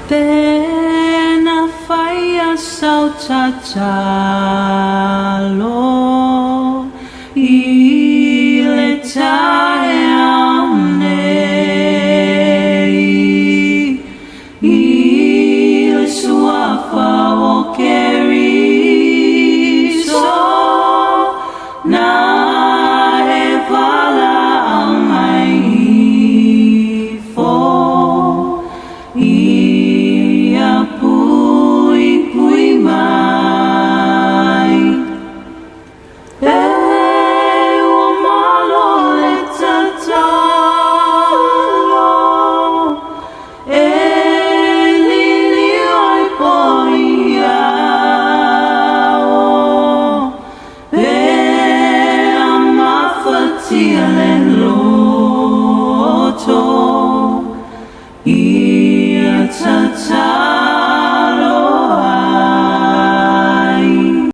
Na Faia Sau Tatalo ile taeaunei ile suafa o keriso na evala au mai fo